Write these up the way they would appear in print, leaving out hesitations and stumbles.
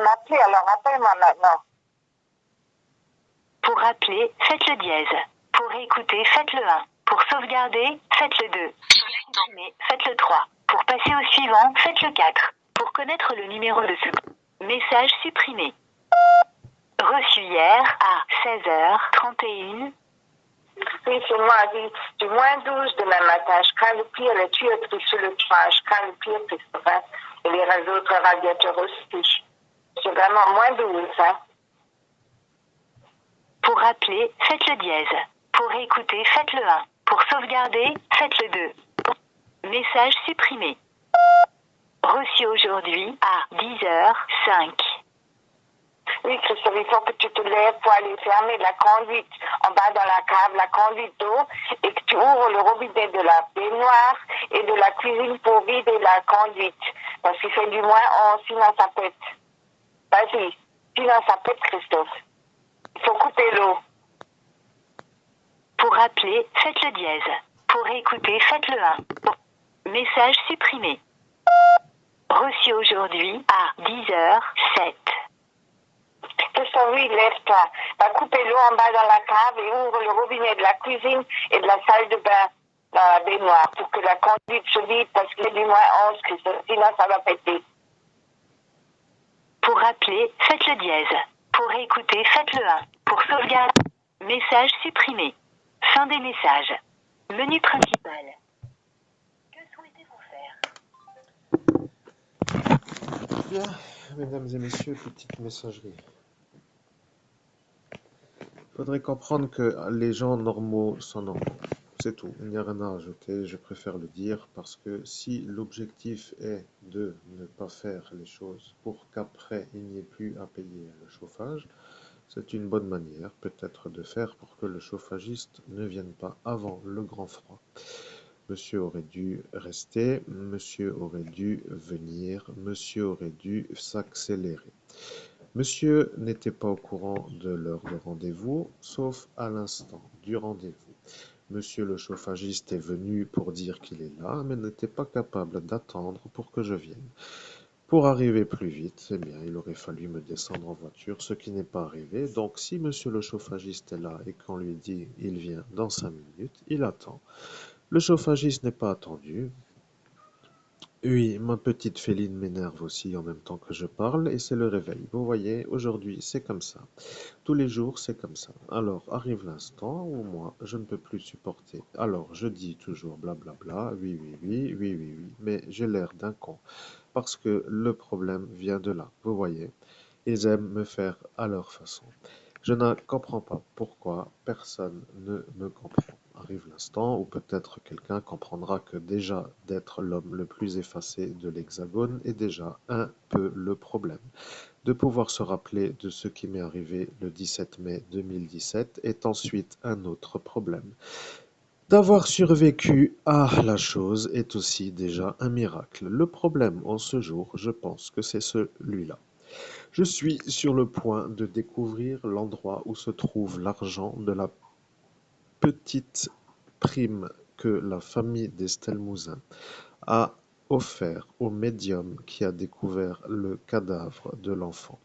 de m'appeler, alors appelle-moi maintenant. Pour rappeler, faites le dièse. Pour écouter, faites le 1. Pour sauvegarder, faites le 2. Mais faites le 3. Pour passer au suivant, faites le 4. Pour connaître le numéro de ce message supprimé. Reçu hier à 16h31. Oui, c'est moi, du moins 12 demain matin. Je crains le pire, la tuyauterie sur le toit. Je crains le pire, Christophe. Et les autres radiateurs aussi. C'est vraiment moins 12, hein. Pour rappeler, faites le dièse. Pour écouter, faites le 1. Pour sauvegarder, faites le 2. Message supprimé. Reçu aujourd'hui à 10h05. Oui, Christophe, il faut que tu te lèves pour aller fermer la conduite en bas dans la cave, la conduite d'eau, et que tu ouvres le robinet de la baignoire et de la cuisine pour vider la conduite. Parce qu'il fait du moins 11, sinon ça pète. Vas-y, sinon ça pète, Christophe. Il faut couper l'eau. Pour rappeler, faites le dièse. Pour écouter, faites le 1. Message supprimé. Reçu aujourd'hui à 10h07. Christophe, oui, lève-toi. Va couper l'eau en bas dans la cave et ouvre le robinet de la cuisine et de la salle de bain dans la baignoire pour que la conduite se vide parce qu'il y a du moins 11, Christophe. Sinon ça va péter. Pour rappeler, faites le dièse. Pour écouter, faites le 1. Pour sauvegarder, message supprimé. Fin des messages. Menu principal. Que souhaitez-vous faire? Bien, mesdames et messieurs, petite messagerie. Il faudrait comprendre que les gens normaux sont normaux. C'est tout, il n'y a rien à ajouter, je préfère le dire, parce que si l'objectif est de ne pas faire les choses pour qu'après il n'y ait plus à payer le chauffage, c'est une bonne manière peut-être de faire pour que le chauffagiste ne vienne pas avant le grand froid. Monsieur aurait dû rester, monsieur aurait dû venir, monsieur aurait dû s'accélérer. Monsieur n'était pas au courant de l'heure de rendez-vous, sauf à l'instant du rendez-vous. Monsieur le chauffagiste est venu pour dire qu'il est là, mais n'était pas capable d'attendre pour que je vienne. Pour arriver plus vite, eh bien, il aurait fallu me descendre en voiture, ce qui n'est pas arrivé. Donc, si monsieur le chauffagiste est là et qu'on lui dit il vient dans 5 minutes, il attend. Le chauffagiste n'est pas attendu. Oui, ma petite Féline m'énerve aussi en même temps que je parle et c'est le réveil. Vous voyez, aujourd'hui c'est comme ça. Tous les jours c'est comme ça. Alors arrive l'instant où moi je ne peux plus supporter. Alors je dis toujours blablabla, oui, oui, oui, oui, oui, oui, mais j'ai l'air d'un con. Parce que le problème vient de là. Vous voyez, ils aiment me faire à leur façon. Je ne comprends pas pourquoi personne ne me comprend. Arrive l'instant où peut-être quelqu'un comprendra que déjà d'être l'homme le plus effacé de l'Hexagone est déjà un peu le problème. De pouvoir se rappeler de ce qui m'est arrivé le 17 mai 2017 est ensuite un autre problème. D'avoir survécu à la chose est aussi déjà un miracle. Le problème en ce jour, je pense que c'est celui-là. Je suis sur le point de découvrir l'endroit où se trouve l'argent de la petite prime que la famille d'Estelmouzin a offert au médium qui a découvert le cadavre de l'enfant,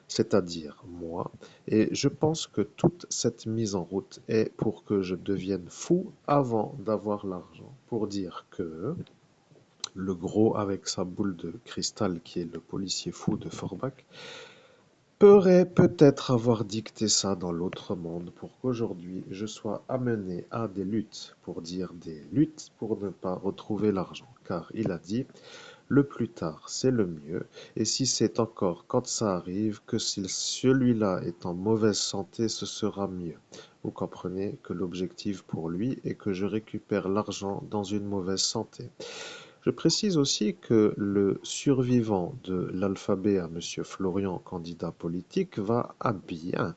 c'est-à-dire moi, et je pense que toute cette mise en route est pour que je devienne fou avant d'avoir l'argent, pour dire que le gros avec sa boule de cristal qui est le policier fou de Forbach pourrait peut-être avoir dicté ça dans l'autre monde pour qu'aujourd'hui je sois amené à des luttes, pour dire des luttes pour ne pas retrouver l'argent. Car il a dit, le plus tard c'est le mieux, et si c'est encore quand ça arrive, que si celui-là est en mauvaise santé, ce sera mieux. Vous comprenez que l'objectif pour lui est que je récupère l'argent dans une mauvaise santé. Je précise aussi que le survivant de l'alphabet à Monsieur Florian, candidat politique, va à bien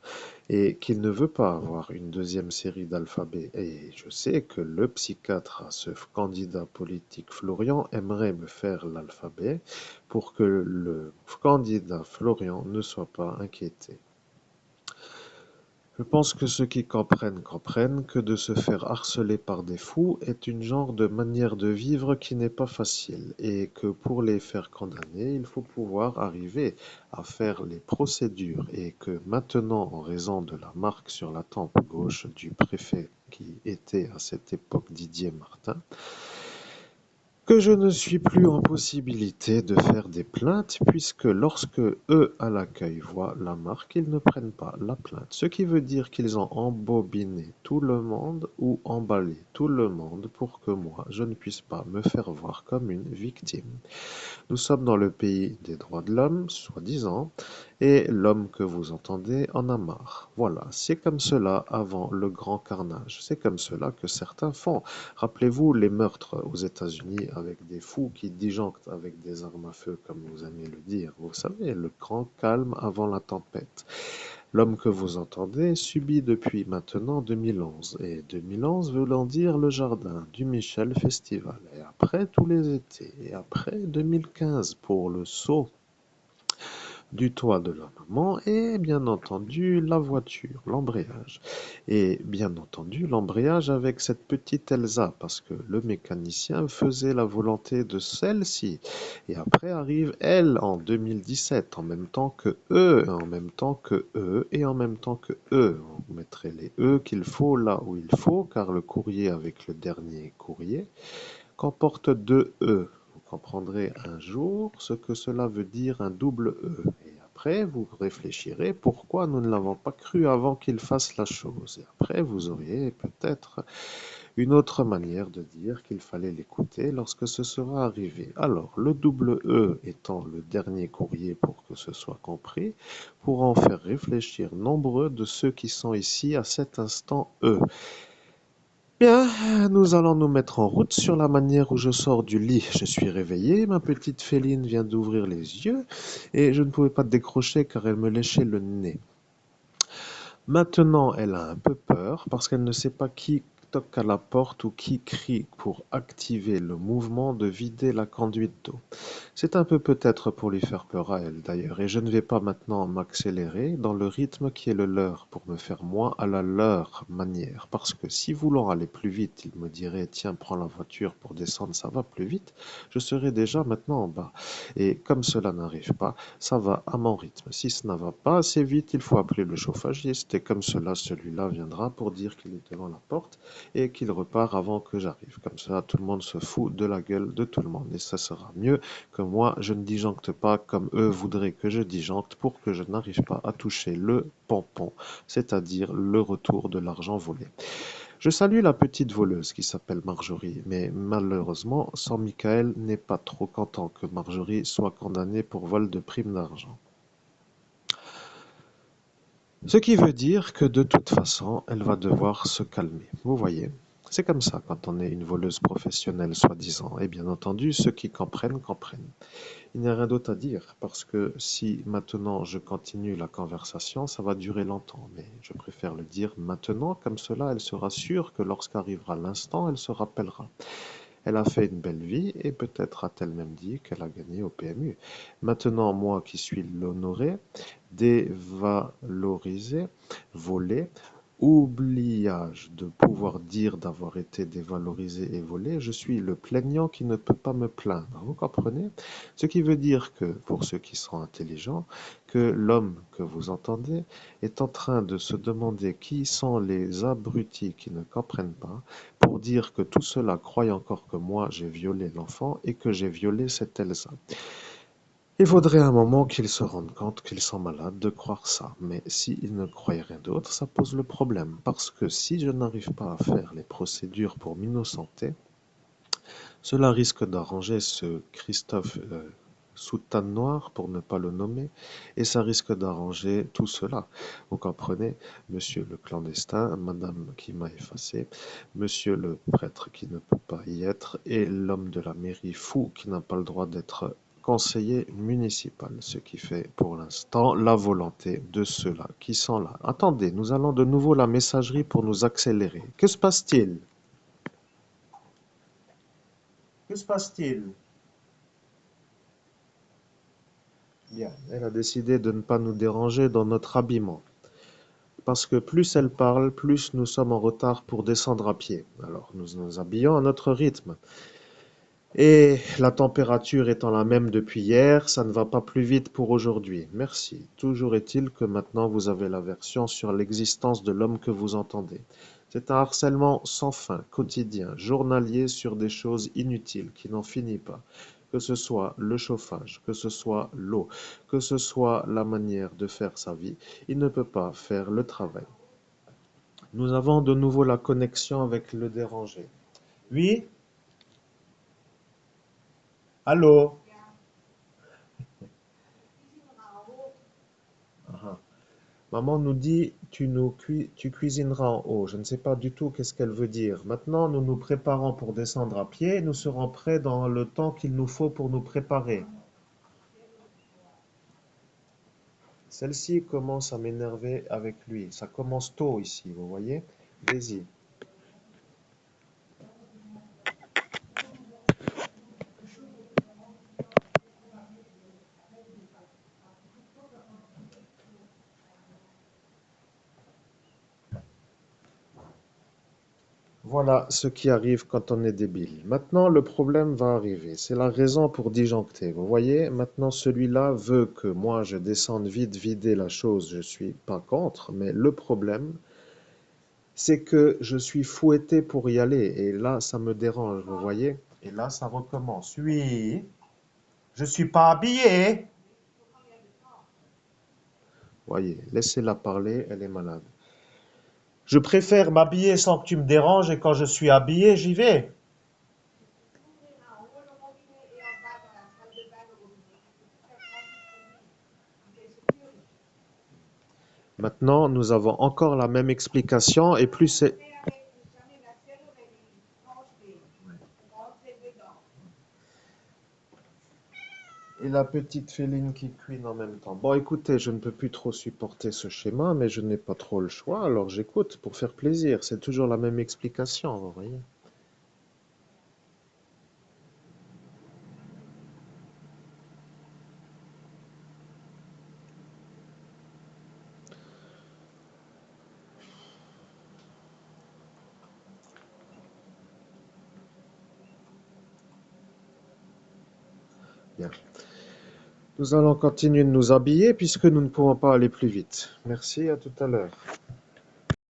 et qu'il ne veut pas avoir une deuxième série d'alphabet. Et je sais que le psychiatre à ce candidat politique Florian aimerait me faire l'alphabet pour que le candidat Florian ne soit pas inquiété. Je pense que ceux qui comprennent comprennent que de se faire harceler par des fous est une genre de manière de vivre qui n'est pas facile et que pour les faire condamner, il faut pouvoir arriver à faire les procédures et que maintenant, en raison de la marque sur la tempe gauche du préfet qui était à cette époque Didier Martin, que je ne suis plus en possibilité de faire des plaintes puisque lorsque eux à l'accueil voient la marque, ils ne prennent pas la plainte. Ce qui veut dire qu'ils ont embobiné tout le monde ou emballé tout le monde pour que moi, je ne puisse pas me faire voir comme une victime. Nous sommes dans le pays des droits de l'homme, soi-disant, et l'homme que vous entendez en a marre. Voilà, c'est comme cela avant le grand carnage. C'est comme cela que certains font. Rappelez-vous les meurtres aux États-Unis avec des fous qui disjonctent avec des armes à feu, comme vous aimez le dire. Vous savez, le grand calme avant la tempête. L'homme que vous entendez subit depuis maintenant 2011, et 2011 voulant dire le jardin du Michel Festival, et après tous les étés, et après 2015 pour le saut du toit de la maman, et bien entendu la voiture, l'embrayage. Et bien entendu l'embrayage avec cette petite Elsa, parce que le mécanicien faisait la volonté de celle-ci. Et après arrive elle en 2017, en même temps que eux, en même temps que eux, et en même temps que eux. On mettrait les E qu'il faut là où il faut, car le courrier avec le dernier courrier comporte deux E. Vous comprendrez un jour ce que cela veut dire un double E. Et après, vous réfléchirez pourquoi nous ne l'avons pas cru avant qu'il fasse la chose. Et après, vous auriez peut-être une autre manière de dire qu'il fallait l'écouter lorsque ce sera arrivé. Alors, le double E étant le dernier courrier pour que ce soit compris, pour en faire réfléchir nombreux de ceux qui sont ici à cet instant E. Bien, nous allons nous mettre en route sur la manière où je sors du lit. Je suis réveillé, ma petite féline vient d'ouvrir les yeux et je ne pouvais pas décrocher car elle me léchait le nez. Maintenant, elle a un peu peur parce qu'elle ne sait pas qui toque à la porte ou qui crie pour activer le mouvement de vider la conduite d'eau. C'est un peu peut-être pour lui faire peur à elle d'ailleurs, et je ne vais pas maintenant m'accélérer dans le rythme qui est le leur pour me faire moi à la leur manière. Parce que si voulant aller plus vite, il me dirait tiens, prends la voiture pour descendre, ça va plus vite, je serai déjà maintenant en bas. Et comme cela n'arrive pas, ça va à mon rythme. Si ça ne va pas assez vite, il faut appeler le chauffagiste, et comme cela, celui-là viendra pour dire qu'il est devant la porte et qu'il repart avant que j'arrive. Comme ça, tout le monde se fout de la gueule de tout le monde, et ça sera mieux que moi, je ne disjoncte pas comme eux voudraient que je disjoncte pour que je n'arrive pas à toucher le pompon, c'est-à-dire le retour de l'argent volé. Je salue la petite voleuse qui s'appelle Marjorie, mais malheureusement, sans Michael n'est pas trop content que Marjorie soit condamnée pour vol de prime d'argent. Ce qui veut dire que de toute façon, elle va devoir se calmer. Vous voyez, c'est comme ça quand on est une voleuse professionnelle, soi-disant. Et bien entendu, ceux qui comprennent, comprennent. Il n'y a rien d'autre à dire, parce que si maintenant je continue la conversation, ça va durer longtemps. Mais je préfère le dire maintenant, comme cela, elle sera sûre que lorsqu'arrivera l'instant, elle se rappellera. Elle a fait une belle vie et peut-être a-t-elle même dit qu'elle a gagné au PMU. Maintenant, moi qui suis l'honoré, dévalorisé, volé, oubliage de pouvoir dire d'avoir été dévalorisé et volé, je suis le plaignant qui ne peut pas me plaindre. Vous comprenez? Ce qui veut dire que, pour ceux qui sont intelligents, que l'homme que vous entendez est en train de se demander qui sont les abrutis qui ne comprennent pas pour dire que tout cela croit encore que moi j'ai violé l'enfant et que j'ai violé cette Elsa. Il faudrait un moment qu'ils se rendent compte qu'ils sont malades de croire ça, mais s'ils ne croyaient rien d'autre, ça pose le problème, parce que si je n'arrive pas à faire les procédures pour m'innocenter, cela risque d'arranger ce Christophe Soutane Noir, pour ne pas le nommer, et ça risque d'arranger tout cela. Vous comprenez, monsieur le clandestin, madame qui m'a effacé, monsieur le prêtre qui ne peut pas y être, et l'homme de la mairie fou qui n'a pas le droit d'être conseiller municipal, ce qui fait pour l'instant la volonté de ceux-là qui sont là. Attendez, nous allons de nouveau la messagerie pour nous accélérer. Que se passe-t-il? Que se passe-t-il? Bien, elle a décidé de ne pas nous déranger dans notre habillement. parce que plus elle parle, plus nous sommes en retard pour descendre à pied. Alors nous nous habillons à notre rythme. Et la température étant la même depuis hier, ça ne va pas plus vite pour aujourd'hui. Merci. Toujours est-il que maintenant vous avez la version sur l'existence de l'homme que vous entendez. C'est un harcèlement sans fin, quotidien, journalier sur des choses inutiles qui n'en finit pas. Que ce soit le chauffage, que ce soit l'eau, que ce soit la manière de faire sa vie, il ne peut pas faire le travail. Nous avons de nouveau la connexion avec le dérangé. Oui? Allô? Ah. Maman nous dit tu cuisineras en haut. Je ne sais pas du tout qu'est-ce qu'elle veut dire. Maintenant, nous nous préparons pour descendre à pied et nous serons prêts dans le temps qu'il nous faut pour nous préparer. Celle-ci commence à m'énerver avec lui. Ça commence tôt ici, vous voyez? Daisy. Voilà ce qui arrive quand on est débile. Maintenant, le problème va arriver. C'est la raison pour disjoncter. Vous voyez, maintenant celui-là veut que moi je descende vite vider la chose. Je suis pas contre, mais le problème, c'est que je suis fouetté pour y aller. Et là, ça me dérange, vous voyez? Et là, ça recommence. Oui, je suis pas habillé. Voyez, laissez-la parler, elle est malade. Je préfère m'habiller sans que tu me déranges et quand je suis habillé, j'y vais. Maintenant, nous avons encore la même explication et plus c'est... Et la petite féline qui cuine en même temps. Bon, écoutez, je ne peux plus trop supporter ce schéma, mais je n'ai pas trop le choix, alors j'écoute pour faire plaisir. C'est toujours la même explication, vous voyez. Bien. Nous allons continuer de nous habiller puisque nous ne pouvons pas aller plus vite. Merci, à tout à l'heure.